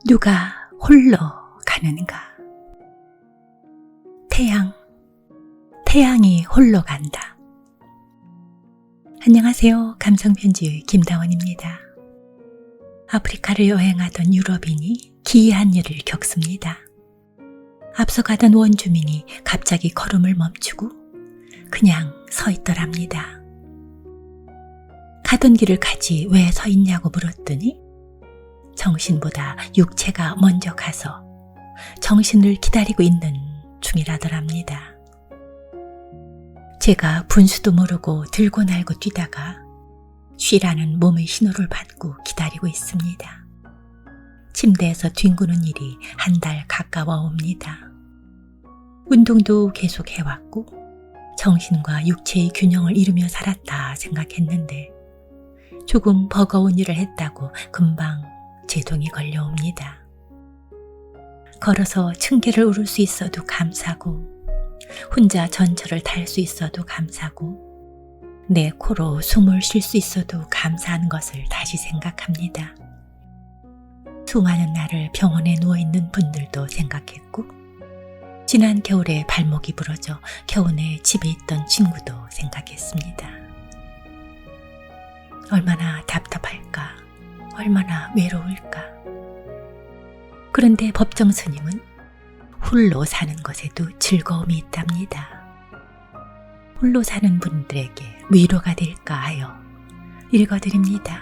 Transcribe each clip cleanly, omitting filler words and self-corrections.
누가 홀로 가는가? 태양이 홀로 간다. 안녕하세요. 감성편지의 김다원입니다. 아프리카를 여행하던 유럽인이 기이한 일을 겪습니다. 앞서가던 원주민이 갑자기 걸음을 멈추고 그냥 서 있더랍니다. 가던 길을 가지 왜 서 있냐고 물었더니 정신보다 육체가 먼저 가서 정신을 기다리고 있는 중이라더랍니다. 제가 분수도 모르고 들고 날고 뛰다가 쉬라는 몸의 신호를 받고 기다리고 있습니다. 침대에서 뒹구는 일이 한 달 가까워 옵니다. 운동도 계속 해왔고 정신과 육체의 균형을 이루며 살았다 생각했는데 조금 버거운 일을 했다고 금방 제동이 걸려옵니다. 걸어서 층계를 오를 수 있어도 감사고 혼자 전철을 탈 수 있어도 감사고 내 코로 숨을 쉴 수 있어도 감사한 것을 다시 생각합니다. 수많은 날을 병원에 누워있는 분들도 생각했고 지난 겨울에 발목이 부러져 겨우내 집에 있던 친구도 생각했습니다. 얼마나 답답할까, 얼마나 외로울까. 그런데 법정 스님은 홀로 사는 것에도 즐거움이 있답니다. 홀로 사는 분들에게 위로가 될까 하여 읽어드립니다.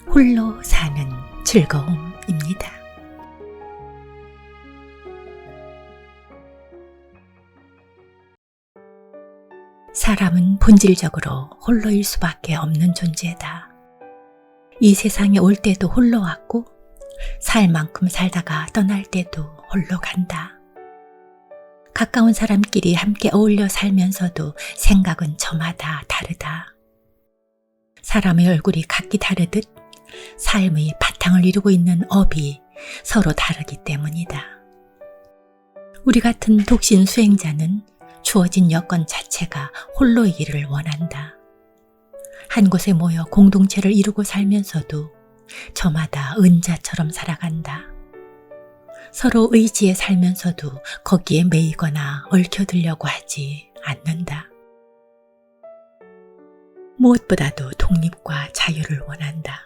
홀로 사는 즐거움입니다. 사람은 본질적으로 홀로일 수밖에 없는 존재다. 이 세상에 올 때도 홀로 왔고 살 만큼 살다가 떠날 때도 홀로 간다. 가까운 사람끼리 함께 어울려 살면서도 생각은 저마다 다르다. 사람의 얼굴이 각기 다르듯 삶의 바탕을 이루고 있는 업이 서로 다르기 때문이다. 우리 같은 독신 수행자는 주어진 여건 자체가 홀로이기를 원한다. 한 곳에 모여 공동체를 이루고 살면서도 저마다 은자처럼 살아간다. 서로 의지에 살면서도 거기에 매이거나 얽혀들려고 하지 않는다. 무엇보다도 독립과 자유를 원한다.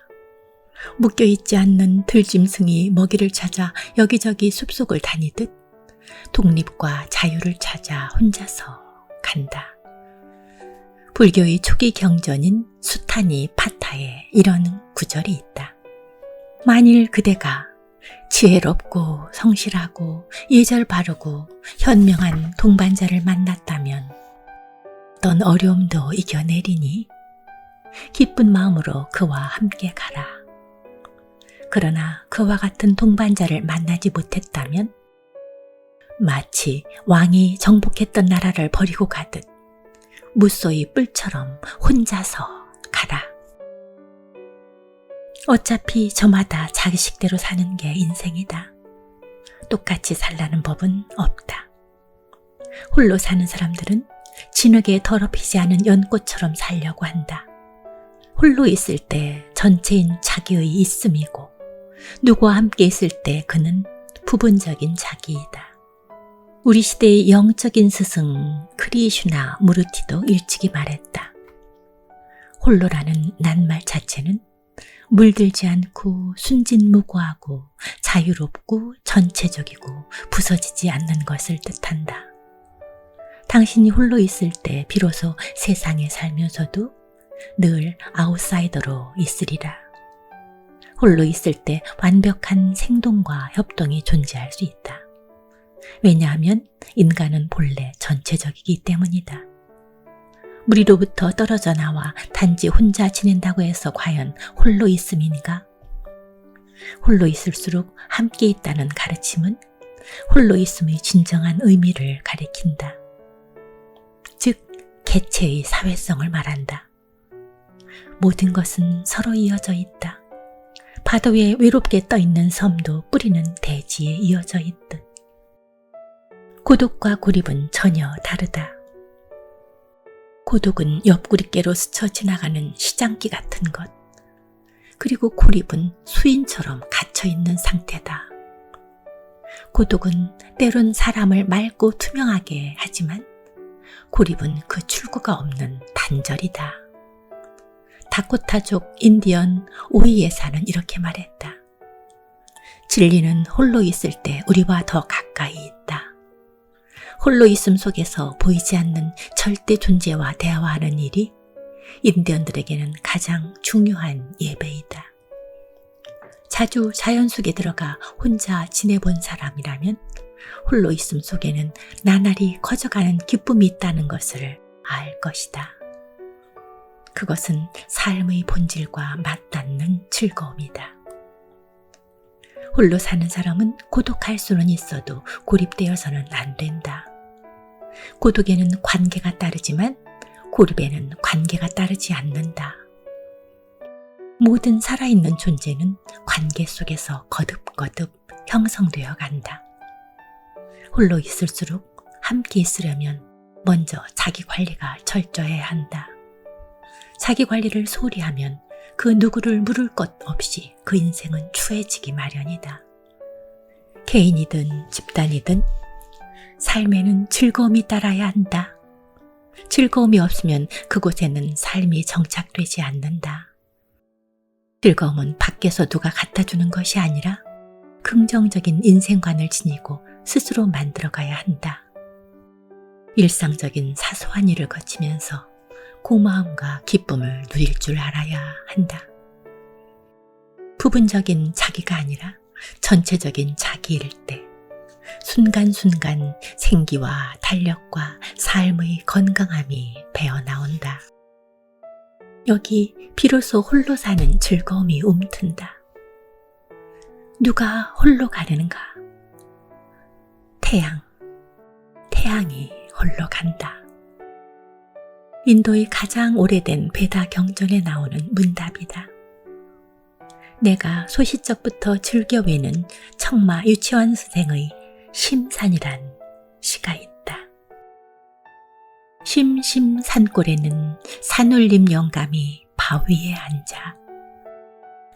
묶여있지 않는 들짐승이 먹이를 찾아 여기저기 숲속을 다니듯 독립과 자유를 찾아 혼자서 간다. 불교의 초기 경전인 수타니 파타에 이런 구절이 있다. 만일 그대가 지혜롭고 성실하고 예절 바르고 현명한 동반자를 만났다면 어떤 어려움도 이겨내리니 기쁜 마음으로 그와 함께 가라. 그러나 그와 같은 동반자를 만나지 못했다면 마치 왕이 정복했던 나라를 버리고 가듯 무소의 뿔처럼 혼자서 가라. 어차피 저마다 자기 식대로 사는 게 인생이다. 똑같이 살라는 법은 없다. 홀로 사는 사람들은 진흙에 더럽히지 않은 연꽃처럼 살려고 한다. 홀로 있을 때 전체인 자기의 있음이고 누구와 함께 있을 때 그는 부분적인 자기이다. 우리 시대의 영적인 스승 크리슈나 무르티도 일찍이 말했다. 홀로라는 낱말 자체는 물들지 않고 순진무구하고 자유롭고 전체적이고 부서지지 않는 것을 뜻한다. 당신이 홀로 있을 때 비로소 세상에 살면서도 늘 아웃사이더로 있으리라. 홀로 있을 때 완벽한 생동과 협동이 존재할 수 있다. 왜냐하면 인간은 본래 전체적이기 때문이다. 무리로부터 떨어져 나와 단지 혼자 지낸다고 해서 과연 홀로 있음인가? 홀로 있을수록 함께 있다는 가르침은 홀로 있음의 진정한 의미를 가리킨다. 즉, 개체의 사회성을 말한다. 모든 것은 서로 이어져 있다. 바다 위에 외롭게 떠있는 섬도 뿌리는 대지에 이어져 있듯. 고독과 고립은 전혀 다르다. 고독은 옆구리께로 스쳐 지나가는 시장기 같은 것. 그리고 고립은 수인처럼 갇혀있는 상태다. 고독은 때론 사람을 맑고 투명하게 하지만 고립은 그 출구가 없는 단절이다. 다코타족 인디언 오이에사는 이렇게 말했다. 진리는 홀로 있을 때 우리와 더 가까이 있다. 홀로 있음 속에서 보이지 않는 절대 존재와 대화하는 일이 인디언들에게는 가장 중요한 예배이다. 자주 자연 속에 들어가 혼자 지내본 사람이라면 홀로 있음 속에는 나날이 커져가는 기쁨이 있다는 것을 알 것이다. 그것은 삶의 본질과 맞닿는 즐거움이다. 홀로 사는 사람은 고독할 수는 있어도 고립되어서는 안 된다. 고독에는 관계가 따르지만 고립에는 관계가 따르지 않는다. 모든 살아있는 존재는 관계 속에서 거듭거듭 형성되어 간다. 홀로 있을수록 함께 있으려면 먼저 자기 관리가 철저해야 한다. 자기 관리를 소홀히 하면 그 누구를 물을 것 없이 그 인생은 추해지기 마련이다. 개인이든 집단이든 삶에는 즐거움이 따라야 한다. 즐거움이 없으면 그곳에는 삶이 정착되지 않는다. 즐거움은 밖에서 누가 갖다 주는 것이 아니라 긍정적인 인생관을 지니고 스스로 만들어가야 한다. 일상적인 사소한 일을 거치면서 고마움과 기쁨을 누릴 줄 알아야 한다. 부분적인 자기가 아니라 전체적인 자기일 때 순간순간 생기와 탄력과 삶의 건강함이 배어나온다. 여기 비로소 홀로 사는 즐거움이 움튼다. 누가 홀로 가려는가? 태양이 홀로 간다. 인도의 가장 오래된 베다 경전에 나오는 문답이다. 내가 소시적부터 즐겨 외는 청마 유치원 선생의 심산이란 시가 있다. 심심산골에는 산울림 영감이 바위에 앉아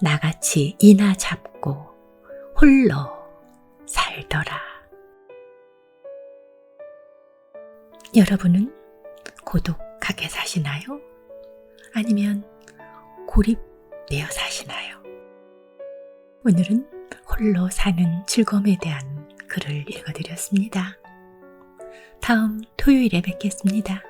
나같이 이나 잡고 홀로 살더라. 여러분은 고독하게 사시나요? 아니면 고립되어 사시나요? 오늘은 홀로 사는 즐거움에 대한 글을 읽어드렸습니다. 다음 토요일에 뵙겠습니다.